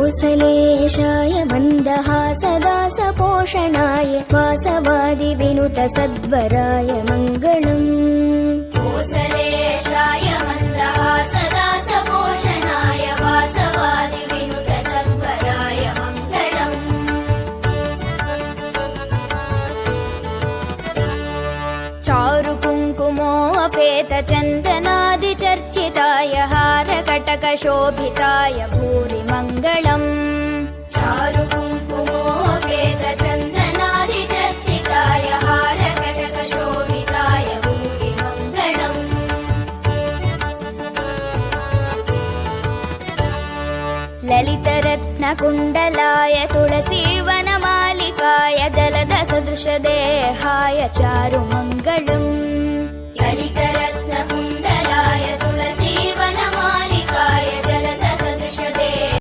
कोसलेशाय मन्दहासदासपोषणाय वासवादिविनुतसद्वराय मङ्गलम्। कोसलेशाय मन्दहासदासपोषणाय वासवादिविनुतसद्वराय मङ्गलम्। चारुकुङ्कुमोऽपेतचन्दनादिचर्चिताय हारकटकशोभिताय भूरि मङ्गलम्। चारुकुङ्कुमोऽपेतचन्दनादिचर्चिताय हारकटकशोभिताय भूरि मङ्गलम्। ललितरत्नकुण्डलाय तुलसीवनमालिकाय जलदसदृशदेहाय चारुमङ्गलम्।